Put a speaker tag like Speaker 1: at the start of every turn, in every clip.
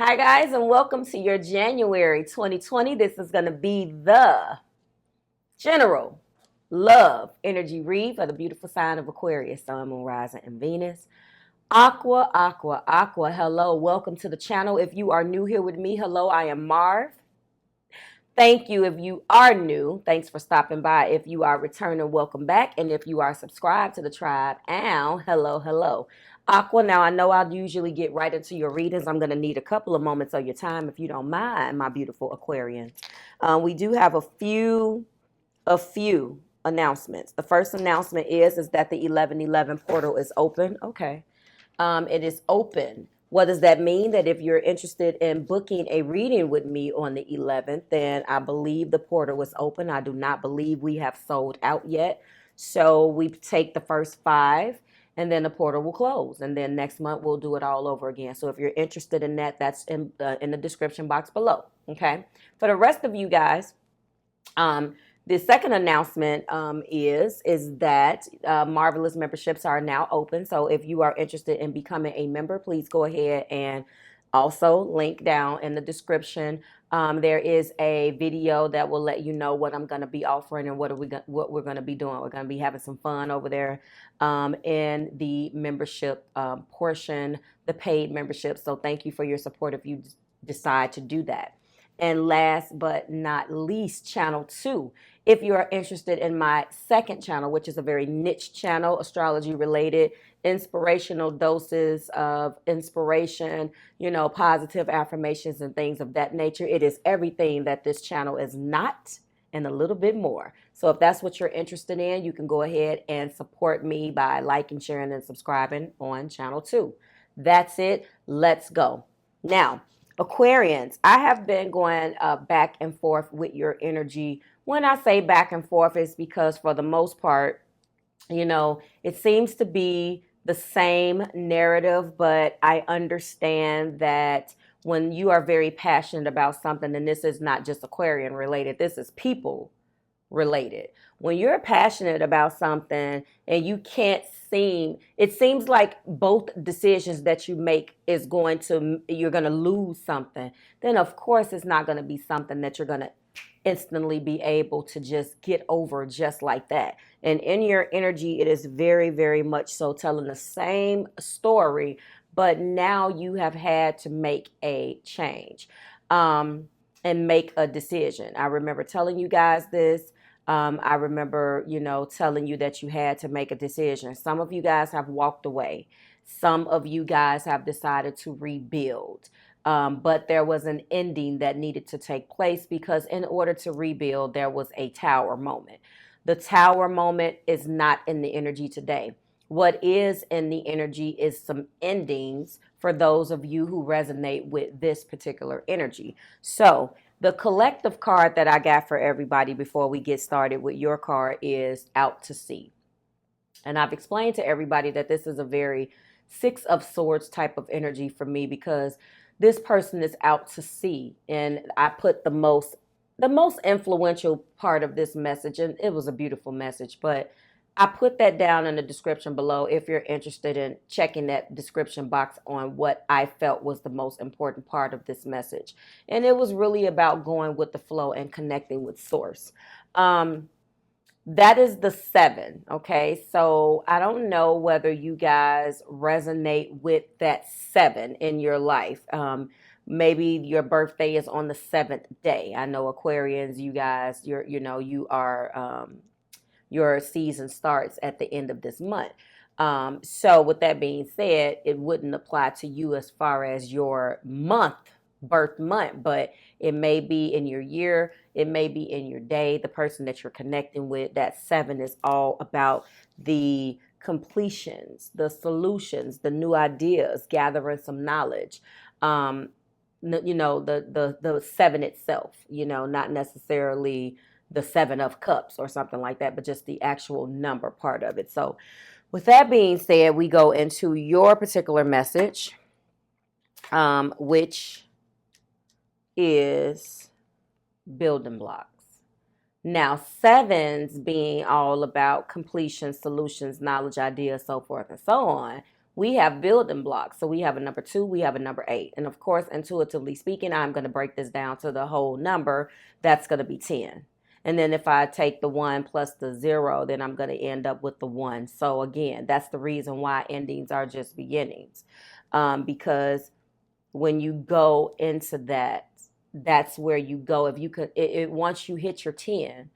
Speaker 1: Hi, guys, and welcome to your January 2020. This is going to be the general love energy read for the beautiful sign of Aquarius, Sun, Moon, Rising, and Venus. Aqua, Aqua, Aqua. Hello, welcome to the channel. If you are new here with me, hello, I am Marve. Thank you if you are new. Thanks for stopping by. If you are returning, welcome back. And if you are subscribed to the tribe, hello. Aqua, now I know I'll usually get right into your readings. I'm going to need a couple of moments of your time if you don't mind, my beautiful Aquarians. We do have a few announcements. The first announcement is that the 1111 portal is open. Okay. It is open. What does that mean? That if you're interested in booking a reading with me on the 11th, then I believe the portal is open. I do not believe we have sold out yet. So we take the first 5 and then the portal will close. And then next month we'll do it all over again. So if you're interested in that, that's in the description box below. Okay. For the rest of you guys, the second announcement is that Marvelous memberships are now open. So if you are interested in becoming a member, please go ahead and also link down in the description. There is a video that will let you know what I'm going to be offering and what we're going to be doing. We're going to be having some fun over there in the membership portion, the paid membership. So thank you for your support if you decide to do that. And last but not least, channel 2. If you are interested in my second channel, which is a very niche channel, astrology related, inspirational doses of inspiration, positive affirmations and things of that nature. It is everything that this channel is not and a little bit more. So if that's what you're interested in, you can go ahead and support me by liking, sharing, and subscribing on channel 2. That's it. Let's go. Now, Aquarians, I have been going back and forth with your energy. When I say back and forth, it's because for the most part, it seems to be the same narrative, but I understand that when you are very passionate about something, and this is not just Aquarian related, this is people related. When you're passionate about something and you can't it seems like both decisions that you make you're going to lose something, then of course it's not going to be something that you're going to instantly be able to just get over just like that. And in your energy, it is very, very much so telling the same story, but now you have had to make a change and make a decision. I remember telling you guys this. I remember, telling you that you had to make a decision. Some of you guys have walked away. Some of you guys have decided to rebuild. But there was an ending that needed to take place because in order to rebuild, there was a tower moment. The tower moment is not in the energy today. What is in the energy is some endings for those of you who resonate with this particular energy. So the collective card that I got for everybody before we get started with your card is Out to Sea. And I've explained to everybody that this is a very Six of Swords type of energy for me because this person is out to sea. And I put the most influential part of this message, and it was a beautiful message, but I put that down in the description below if you're interested in checking that description box on what I felt was the most important part of this message. And it was really about going with the flow and connecting with source. That is the 7, okay? So I don't know whether you guys resonate with that 7 in your life. Maybe your birthday is on the 7th day. I know Aquarians, you guys, your season starts at the end of this month. So with that being said, it wouldn't apply to you as far as your birth month, but it may be in your year, it may be in your day, the person that you're connecting with. That 7 is all about the completions, the solutions, the new ideas, gathering some knowledge. The 7 itself, not necessarily the 7 of cups or something like that, but just the actual number part of it. So with that being said, we go into your particular message, which is building blocks. Now, 7s being all about completion, solutions, knowledge, ideas, so forth and so on. we have building blocks. So we have a number 2, we have a number 8. And of course, intuitively speaking, I'm going to break this down to the whole number. That's going to be 10. And then if I take the 1 plus the 0, then I'm going to end up with the 1. So again, that's the reason why endings are just beginnings. Because when you go into that, that's where you go. If you could, once you hit your 10,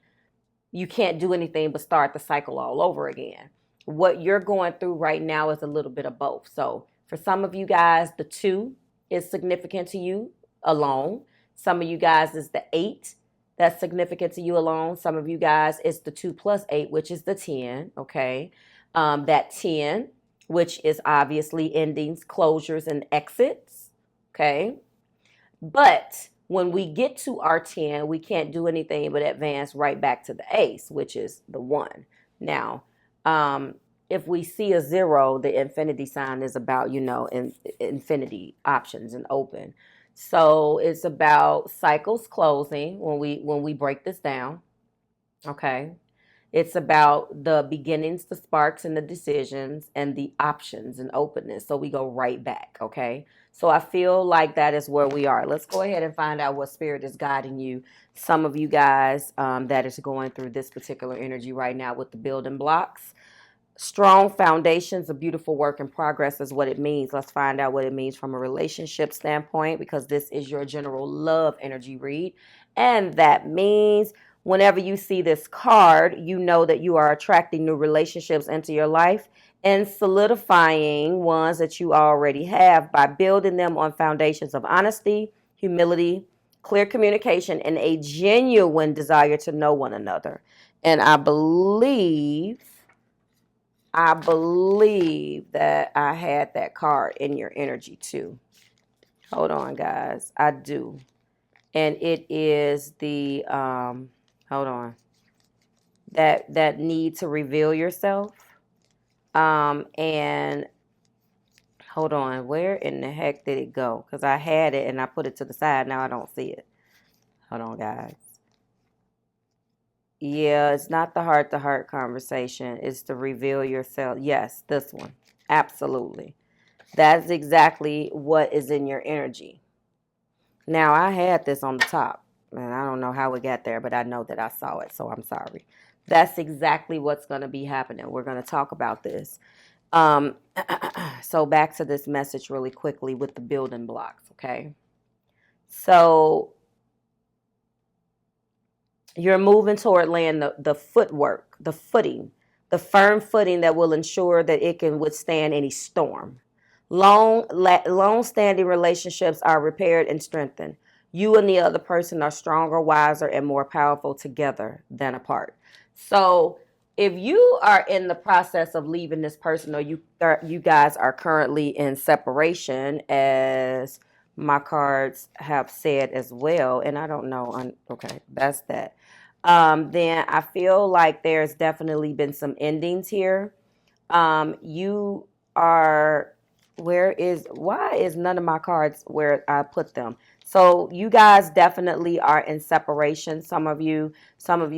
Speaker 1: you can't do anything but start the cycle all over again. What you're going through right now is a little bit of both. So for some of you guys, the 2 is significant to you alone. Some of you guys is the 8 that's significant to you alone. Some of you guys it's the 2 plus 8, which is the 10. Okay. That 10, which is obviously endings, closures, and exits. Okay. But when we get to our 10, we can't do anything but advance right back to the ace, which is the 1. Now, if we see a 0, the infinity sign is about, infinity options and open. So it's about cycles closing when we break this down. Okay. It's about the beginnings, the sparks, and the decisions, and the options and openness. So we go right back. Okay. So I feel like that is where we are. Let's go ahead and find out what spirit is guiding you. Some of you guys that is going through this particular energy right now with the building blocks. Strong foundations, a beautiful work in progress is what it means. Let's find out what it means from a relationship standpoint, because this is your general love energy read. And that means whenever you see this card, you know that you are attracting new relationships into your life and solidifying ones that you already have by building them on foundations of honesty, humility, clear communication, and a genuine desire to know one another. And I believe that I had that card in your energy too. Hold on, guys. I do. And it is the, hold on, that need to reveal yourself. And hold on, where in the heck did it go? Because I had it and I put it to the side. Now I don't see it. Hold on, guys. Yeah, it's not the heart-to-heart conversation. It's to reveal yourself. Yes, this one. Absolutely. That's exactly what is in your energy. Now, I had this on the top, and I don't know how it got there, but I know that I saw it, so I'm sorry. That's exactly what's going to be happening. We're going to talk about this. So back to this message really quickly with the building blocks, okay? So you're moving toward laying the footwork, the footing, the firm footing that will ensure that it can withstand any storm. Long-standing relationships are repaired and strengthened. You and the other person are stronger, wiser, and more powerful together than apart. So if you are in the process of leaving this person, or you guys are currently in separation, as my cards have said as well, and I don't know, okay, that's that. Then I feel like there's definitely been some endings here. You are, why is none of my cards where I put them? So you guys definitely are in separation. Some of you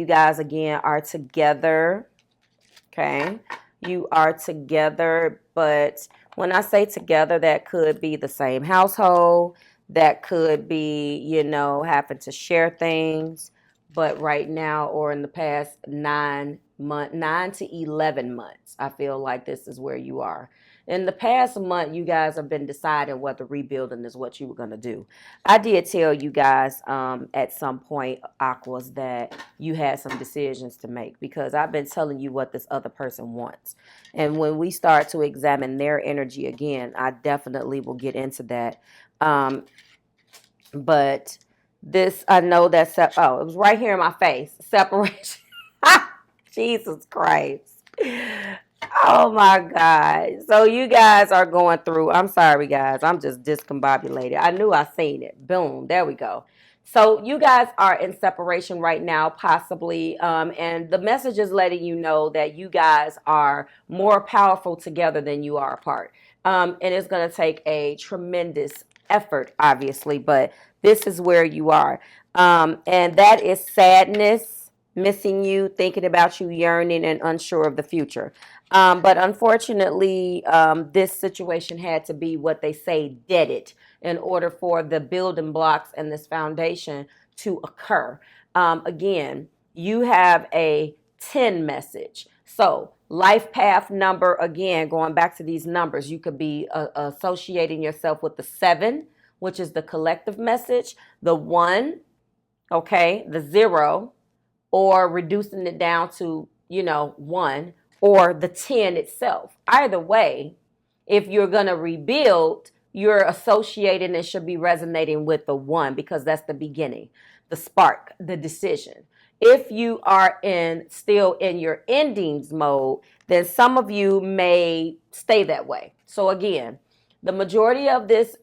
Speaker 1: guys again are together. Okay. You are together, but when I say together, that could be the same household. That could be, having to share things. But right now, or in the past 9 to 11 months, I feel like this is where you are. In the past month, you guys have been deciding whether rebuilding is what you were going to do. I did tell you guys at some point, Aquas, that you had some decisions to make, because I've been telling you what this other person wants. And when we start to examine their energy again, I definitely will get into that. But this, I know that, it was right here in my face. Separation. Jesus Christ. Oh my God. So you guys are going through, I'm sorry guys, I'm just discombobulated. I knew I seen it. Boom, there we go. So you guys are in separation right now, possibly, and the message is letting you know that you guys are more powerful together than you are apart. And it's going to take a tremendous effort, obviously, but this is where you are. And that is sadness. missing you, thinking about you, yearning, and unsure of the future. But unfortunately, this situation had to be what they say deaded in order for the building blocks and this foundation to occur. Again, you have a 10 message. So, life path number, again, going back to these numbers, you could be associating yourself with the 7, which is the collective message, the 1, okay, the 0, or reducing it down to, 1, or the 10 itself. Either way, if you're going to rebuild, you're associating and should be resonating with the 1 because that's the beginning, the spark, the decision. If you are still in your endings mode, then some of you may stay that way. So again, the majority of this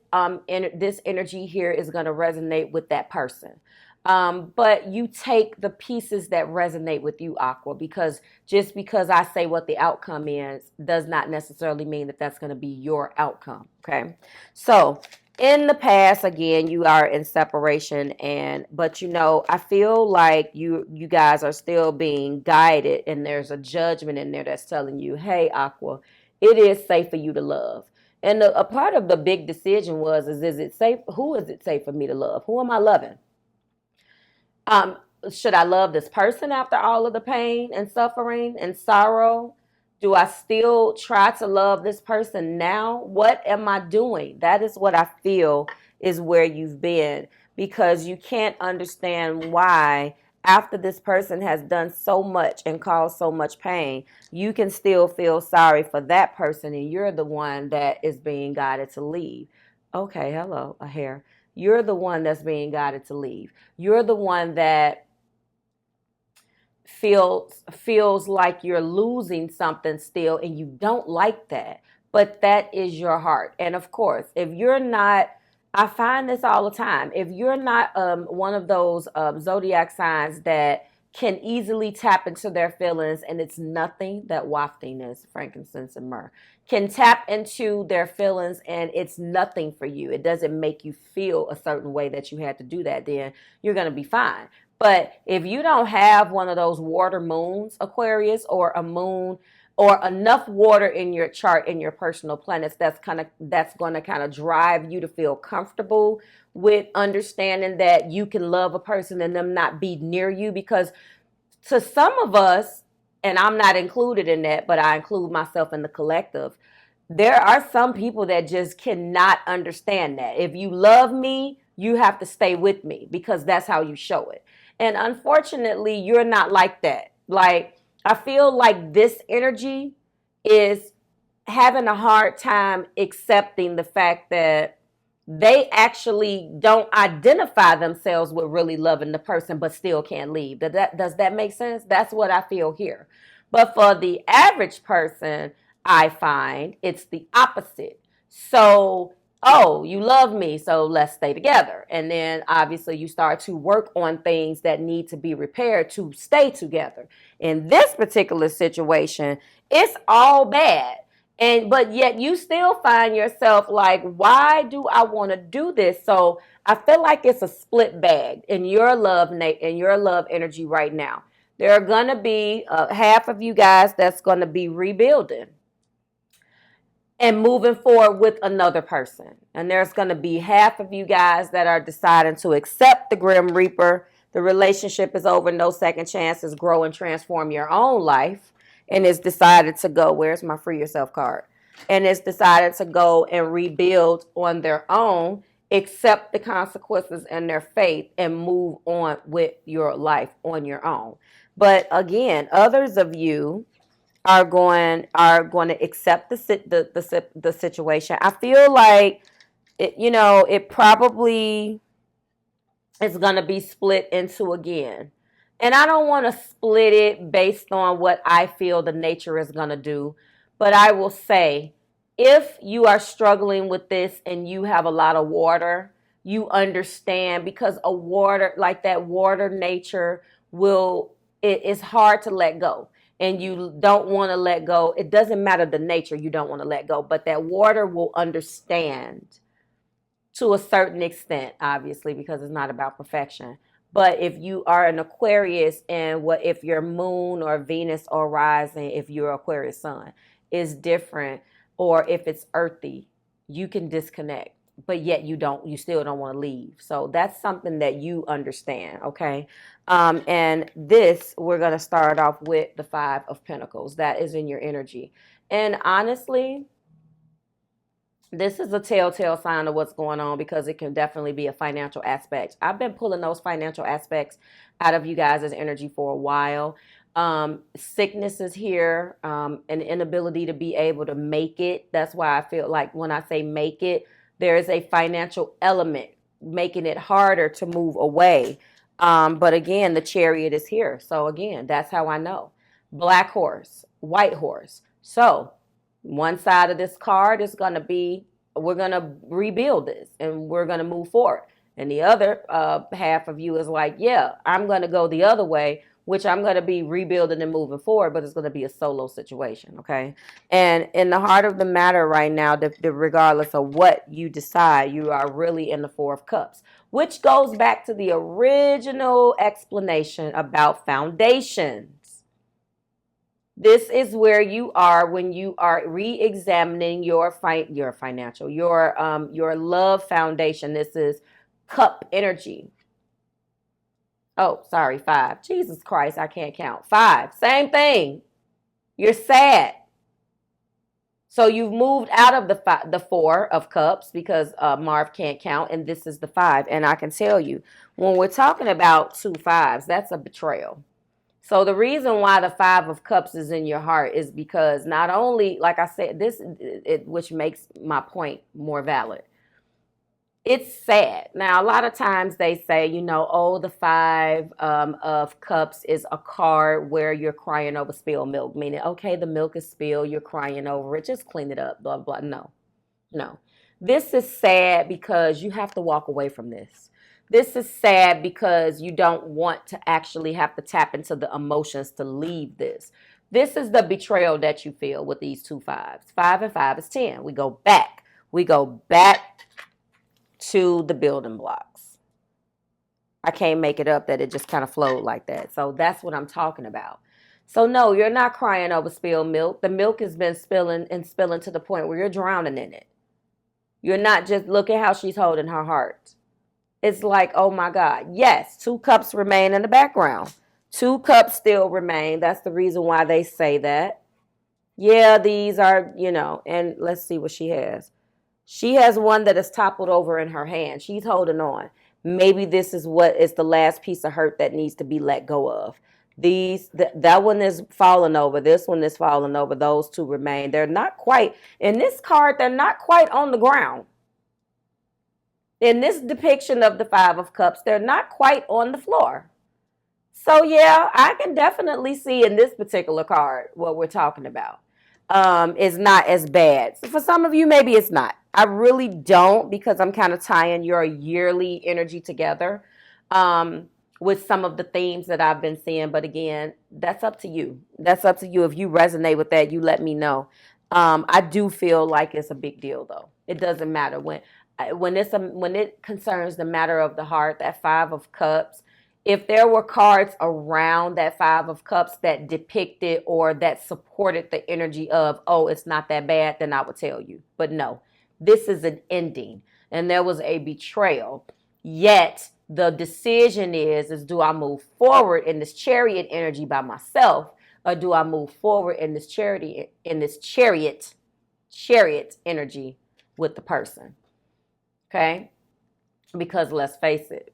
Speaker 1: this energy here is going to resonate with that person. But you take the pieces that resonate with you, Aqua, because just because I say what the outcome is does not necessarily mean that that's going to be your outcome. Okay. So in the past, again, you are in separation, but I feel like you guys are still being guided, and there's a judgment in there that's telling you, hey, Aqua, it is safe for you to love. And a part of the big decision is it safe? Who is it safe for me to love? Who am I loving? Should I love this person after all of the pain and suffering and sorrow? Do I still try to love this person now? What am I doing? That is what I feel is where you've been, because you can't understand why after this person has done so much and caused so much pain, you can still feel sorry for that person, and you're the one that is being guided to leave. Okay, hello, a hair. You're the one that's being guided to leave. You're the one that feels like you're losing something still, and you don't like that. But that is your heart. And of course, if you're not, I find this all the time, if you're not one of those zodiac signs that can easily tap into their feelings, and it's nothing that wafting is, frankincense and myrrh, can tap into their feelings and it's nothing for you. It doesn't make you feel a certain way that you had to do that, then you're going to be fine. But if you don't have one of those water moons, Aquarius, or a moon, or enough water in your chart, in your personal planets, that's going to kind of drive you to feel comfortable with understanding that you can love a person and them not be near you. Because to some of us, and I'm not included in that, but I include myself in the collective, there are some people that just cannot understand that. If you love me, you have to stay with me because that's how you show it. And unfortunately, you're not like that. Like, I feel like this energy is having a hard time accepting the fact that they actually don't identify themselves with really loving the person, but still can't leave. Does that make sense? That's what I feel here. But for the average person, I find it's the opposite. So, oh, you love me, so let's stay together. And then obviously you start to work on things that need to be repaired to stay together. In this particular situation, it's all bad. But yet you still find yourself like, why do I want to do this? So I feel like it's a split bag in your love, Nate, in your love energy right now. There are going to be half of you guys that's going to be rebuilding and moving forward with another person. And there's going to be half of you guys that are deciding to accept the Grim Reaper. The relationship is over, no second chances, grow and transform your own life. And it's decided to go, where's my free yourself card? And it's decided to go and rebuild on their own, accept the consequences and their faith, and move on with your life on your own. But again, others of you are going to accept the situation. I feel like it probably is going to be split into again. And I don't want to split it based on what I feel the nature is going to do. But I will say, if you are struggling with this and you have a lot of water, you understand, because a water, like that water nature, it is hard to let go. And you don't want to let go. It doesn't matter the nature, you don't want to let go. But that water will understand to a certain extent, obviously, because it's not about perfection. But if you are an Aquarius, and what if your moon or Venus or rising, if you're Aquarius sun, is different, or if it's earthy, you can disconnect. But yet you still don't want to leave. So that's something that you understand, okay? And this, we're gonna start off with the Five of Pentacles. That is in your energy. And honestly, this is a telltale sign of what's going on, because it can definitely be a financial aspect. I've been pulling those financial aspects out of you guys' energy for a while. Sickness is here, an inability to be able to make it. That's why I feel like when I say make it, there is a financial element making it harder to move away. But again, the Chariot is here. So again, that's how I know. Black horse, white horse. So one side of this card is going to be, we're going to rebuild this and we're going to move forward. And the other half of you is like, yeah, I'm going to go the other way, which I'm going to be rebuilding and moving forward, but it's going to be a solo situation, okay? And in the heart of the matter right now, regardless of what you decide, you are really in the Four of Cups, which goes back to the original explanation about foundations. This is where you are when you are re-examining your financial, your love foundation. This is cup energy. Oh, sorry, 5. Jesus Christ, I can't count. 5, same thing. You're sad. So you've moved out of the 4 of Cups, because Marve can't count, and this is the 5. And I can tell you, when we're talking about 2 5s, that's a betrayal. So the reason why the 5 of Cups is in your heart is because not only, like I said, which makes my point more valid. It's sad. Now, a lot of times they say, oh, the 5 of Cups is a card where you're crying over spilled milk, meaning, okay, the milk is spilled, you're crying over it, just clean it up, blah, blah. No. This is sad because you have to walk away from this. This is sad because you don't want to actually have to tap into the emotions to leave this. This is the betrayal that you feel with these 2 5s. 5 and 5 is 10. We go back. We go back to the building blocks. I can't make it up that it just kind of flowed like that. So that's what I'm talking about. So no, you're not crying over spilled milk. The milk has been spilling and spilling to the point where you're drowning in it. You're not just, look at how she's holding her heart. It's like, oh my God. Yes, 2 cups remain in the background. 2 cups still remain. That's the reason why they say that. Yeah, these are, and let's see what she has. She has one that is toppled over in her hand. She's holding on. Maybe this is what is the last piece of hurt that needs to be let go of. That one is falling over. This one is falling over. Those 2 remain. They're not quite, in this card, they're not quite on the ground. In this depiction of the 5 of Cups, they're not quite on the floor. So yeah, I can definitely see in this particular card what we're talking about. Is not as bad. So for some of you, maybe it's not. I really don't, because I'm kind of tying your yearly energy together with some of the themes that I've been seeing. But again, that's up to you. That's up to you. If you resonate with that, you let me know. I do feel like it's a big deal, though. It doesn't matter when it concerns the matter of the heart. That 5 of Cups. If there were cards around that 5 of Cups that depicted or that supported the energy of, oh, it's not that bad, then I would tell you. But no, this is an ending. And there was a betrayal. Yet the decision is do I move forward in this Chariot energy by myself, or do I move forward in this chariot energy with the person? Okay? Because let's face it,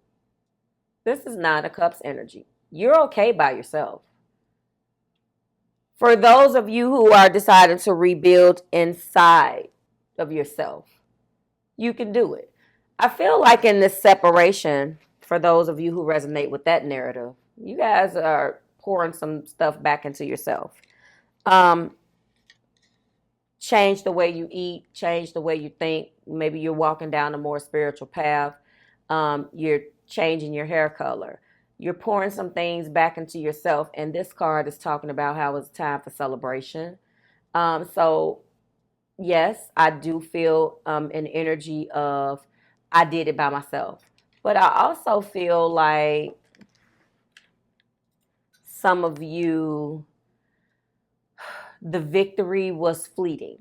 Speaker 1: this is 9 of Cups energy. You're okay by yourself. For those of you who are deciding to rebuild inside of yourself, you can do it. I feel like in this separation, for those of you who resonate with that narrative, you guys are pouring some stuff back into yourself. Change the way you eat, change the way you think. Maybe you're walking down a more spiritual path. You're changing your hair color. You're pouring some things back into yourself. And this card is talking about how it's time for celebration. So yes, I do feel an energy of I did it by myself. But I also feel like some of you, the victory was fleeting.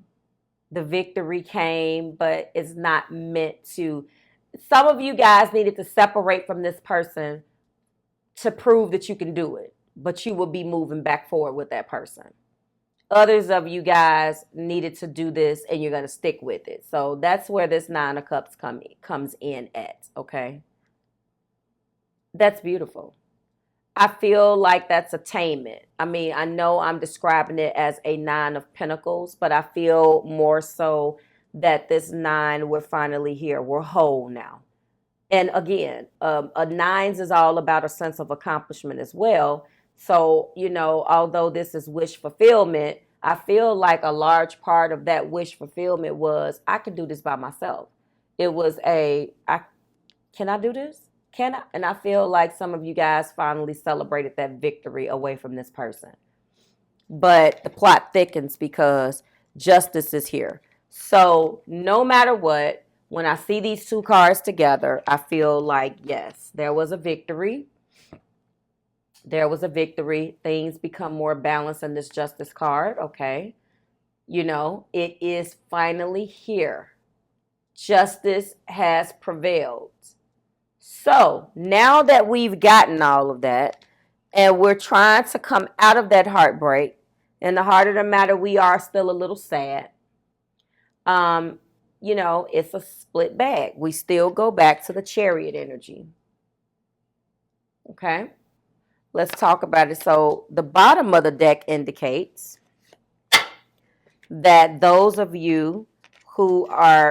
Speaker 1: The victory came, but it's not meant to. Some of you guys needed to separate from this person to prove that you can do it, but you will be moving back forward with that person. Others of you guys needed to do this and you're going to stick with it. So that's where this Nine of Cups comes in at, okay? That's beautiful. I feel like that's attainment. I mean, I know I'm describing it as a Nine of Pentacles, but I feel more so that this nine, we're finally here. We're whole now. And again, a nines is all about a sense of accomplishment as well. So, you know, although this is wish fulfillment, I feel like a large part of that wish fulfillment was, I can do this by myself. It was can I do this? Can I? And I feel like some of you guys finally celebrated that victory away from this person. But the plot thickens because justice is here. So no matter what, when I see these two cards together, I feel like, yes, there was a victory. There was a victory. Things become more balanced in this justice card, okay? You know, it is finally here. Justice has prevailed. So now that we've gotten all of that and we're trying to come out of that heartbreak, in the heart of the matter, we are still a little sad. You know, it's a split bag. We still go back to the Chariot energy. Okay, let's talk about it. So the bottom of the deck indicates that those of you who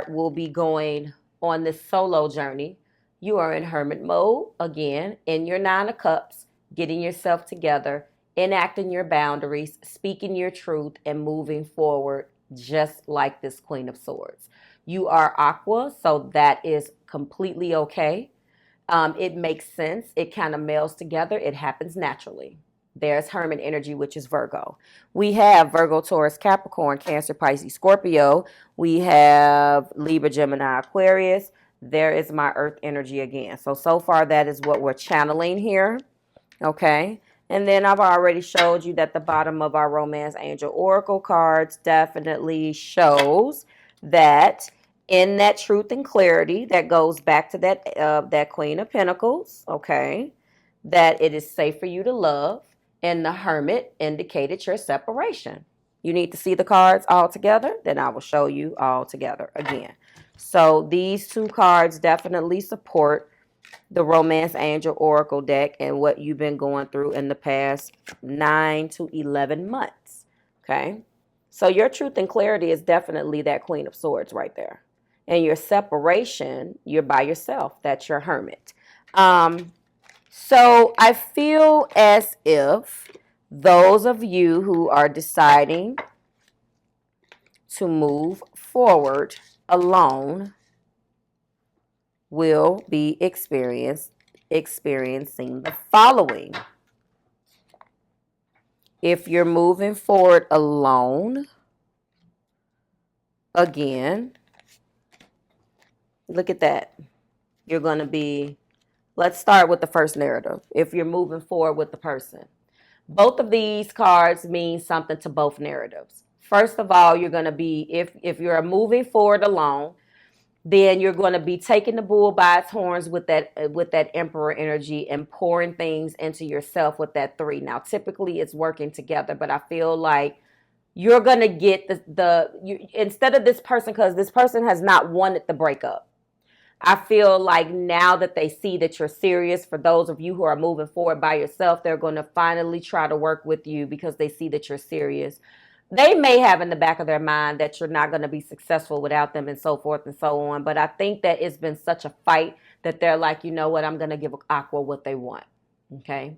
Speaker 1: will be going on this solo journey, you are in hermit mode, again, in your Nine of Cups, getting yourself together, enacting your boundaries, speaking your truth, and moving forward just like this Queen of Swords. You are Aqua, so that is completely okay. It makes sense. It kind of melds together. It happens naturally. There's Hermit energy, which is Virgo. We have Virgo, Taurus, Capricorn, Cancer, Pisces, Scorpio. We have Libra, Gemini, Aquarius. There is my Earth energy again. So far that is what we're channeling here. Okay. And then I've already showed you that the bottom of our Romance Angel Oracle cards definitely shows that in that truth and clarity that goes back to that Queen of Pentacles, okay, that it is safe for you to love. And the Hermit indicated your separation. You need to see the cards all together, then I will show you all together again. So these two cards definitely support the Romance Angel Oracle deck and what you've been going through in the past 9 to 11 months. Okay. So your truth and clarity is definitely that Queen of Swords right there. And your separation, you're by yourself. That's your Hermit. So I feel as if those of you who are deciding to move forward alone will be experiencing the following. If you're moving forward alone, again, look at that. You're going to be, let's start with the first narrative. If you're moving forward with the person. Both of these cards mean something to both narratives. First of all, you're going to be, if you're moving forward alone, then you're going to be taking the bull by its horns with that Emperor energy and pouring things into yourself with that 3. Now, typically it's working together, but I feel like you're going to get instead of this person, because this person has not wanted the breakup. I feel like now that they see that you're serious, for those of you who are moving forward by yourself, they're going to finally try to work with you because they see that you're serious. They may have in the back of their mind that you're not going to be successful without them and so forth and so on. But I think that it's been such a fight that they're like, you know what, I'm going to give Aqua what they want. Okay.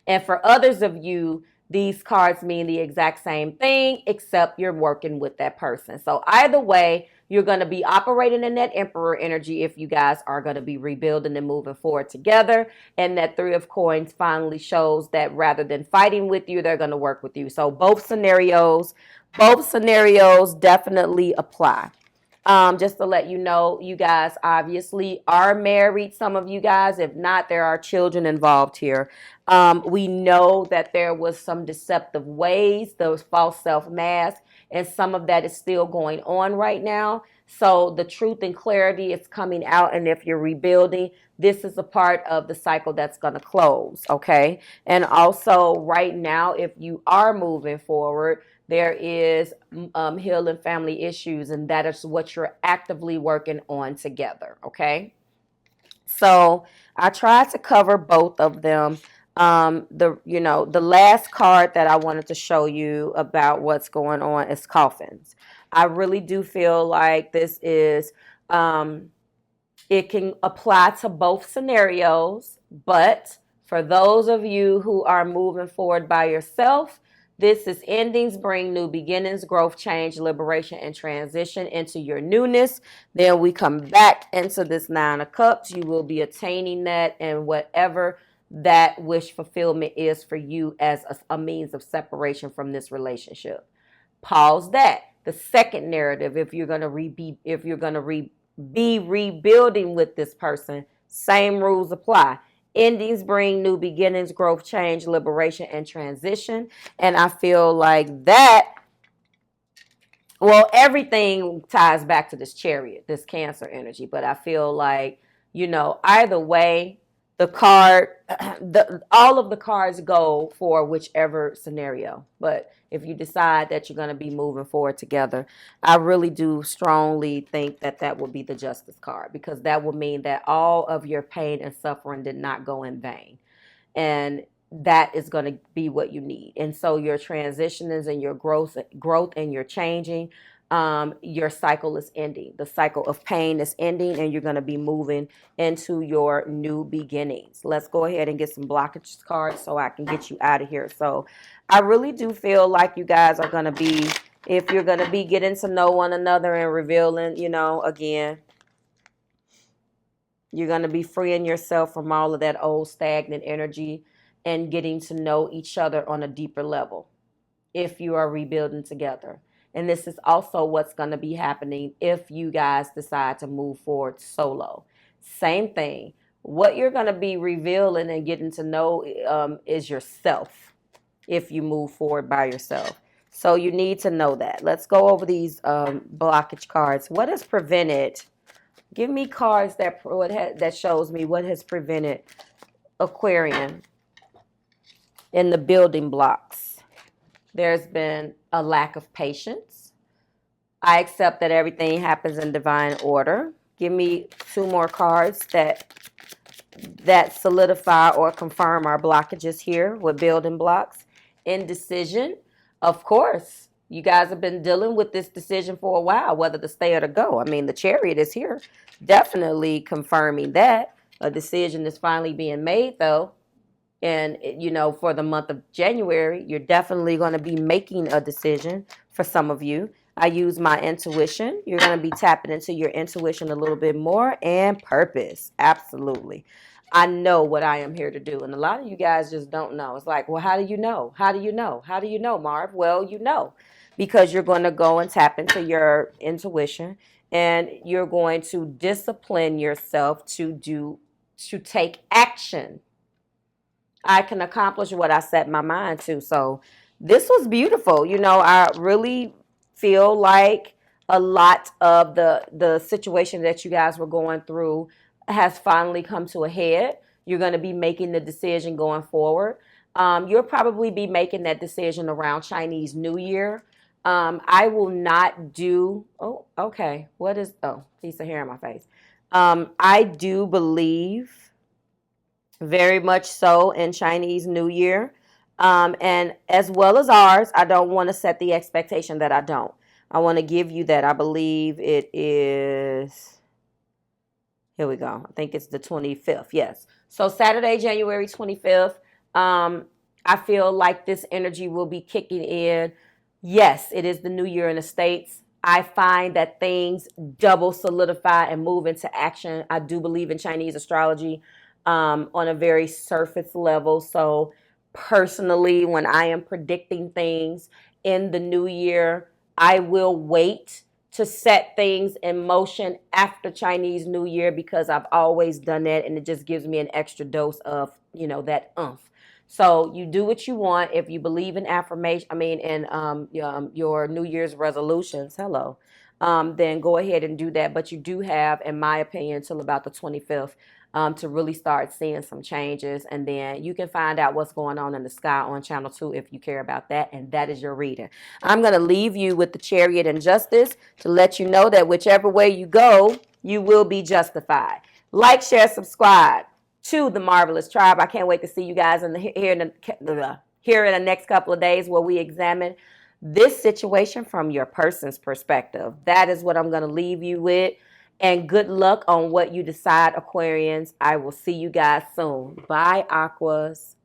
Speaker 1: And for others of you, these cards mean the exact same thing, except you're working with that person. So either way, you're going to be operating in that Emperor energy if you guys are going to be rebuilding and moving forward together. And that 3 of Coins finally shows that rather than fighting with you, they're going to work with you. So both scenarios definitely apply. Just to let you know, you guys obviously are married. Some of you guys, if not, there are children involved here. We know that there was some deceptive ways, those false self-masks, and some of that is still going on right now. So the truth and clarity is coming out. And if you're rebuilding, this is a part of the cycle that's going to close. Okay. And also right now, if you are moving forward, there is healing family issues, and that is what you're actively working on together. Okay. So I tried to cover both of them. The last card that I wanted to show you about what's going on is coffins. I really do feel like this is it can apply to both scenarios, but for those of you who are moving forward by yourself, this is endings bring new beginnings, growth, change, liberation, and transition into your newness. Then we come back into this Nine of Cups. You will be attaining that, and whatever that wish fulfillment is for you as a means of separation from this relationship. Pause that. The second narrative, if you're gonna be rebuilding with this person, same rules apply. Endings bring new beginnings, growth, change, liberation, and transition. And I feel like that, well, everything ties back to this Chariot, this Cancer energy. But I feel like, either way, the card, all of the cards go for whichever scenario. But if you decide that you're going to be moving forward together, I really do strongly think that that will be the Justice card, because that will mean that all of your pain and suffering did not go in vain. And that is going to be what you need. And so your transitions and your growth and your changing, your cycle is ending. The cycle of pain is ending, and you're going to be moving into your new beginnings. Let's go ahead and get some blockage cards so I can get you out of here. So I really do feel like you guys are going to be, if you're going to be getting to know one another and revealing, again, you're going to be freeing yourself from all of that old stagnant energy and getting to know each other on a deeper level if you are rebuilding together. And this is also what's going to be happening if you guys decide to move forward solo. Same thing. What you're going to be revealing and getting to know is yourself if you move forward by yourself. So you need to know that. Let's go over these blockage cards. What has prevented? Give me cards that shows me what has prevented Aquarian in the building blocks. There's been a lack of patience. I accept that everything happens in divine order. Give me 2 more cards that solidify or confirm our blockages here with building blocks. Indecision. Of course, you guys have been dealing with this decision for a while, whether to stay or to go. I mean, the Chariot is here, definitely confirming that. A decision is finally being made, though. And, for the month of January, you're definitely going to be making a decision for some of you. I use my intuition. You're going to be tapping into your intuition a little bit more, and purpose. Absolutely. I know what I am here to do. And a lot of you guys just don't know. It's like, well, how do you know? How do you know? How do you know, Marv? Well, because you're going to go and tap into your intuition, and you're going to discipline yourself to take action. I can accomplish what I set my mind to. So this was beautiful. I really feel like a lot of the situation that you guys were going through has finally come to a head. You're going to be making the decision going forward. You'll probably be making that decision around Chinese New Year. I will not do, okay. Piece of hair in my face. I do believe very much so in Chinese New Year. And as well as ours, I don't want to set the expectation that I don't. I want to give you that. I believe it is, here we go. I think it's the 25th. Yes. So Saturday, January 25th. I feel like this energy will be kicking in. Yes, it is the new year in the States. I find that things double solidify and move into action. I do believe in Chinese astrology on a very surface level. So personally, when I am predicting things in the new year, I will wait to set things in motion after Chinese New Year because I've always done that, and it just gives me an extra dose of, that oomph. So you do what you want. If you believe in affirmation, in your New Year's resolutions, hello, then go ahead and do that. But you do have, in my opinion, till about the 25th to really start seeing some changes. And then you can find out what's going on in the sky on Channel 2 if you care about that. And that is your reading. I'm going to leave you with the Chariot and Justice to let you know that whichever way you go, you will be justified. Like, share, subscribe to the Marvelous Tribe. I can't wait to see you guys here in the next couple of days where we examine this situation from your person's perspective. That is what I'm going to leave you with. And good luck on what you decide, Aquarians. I will see you guys soon. Bye, Aquas.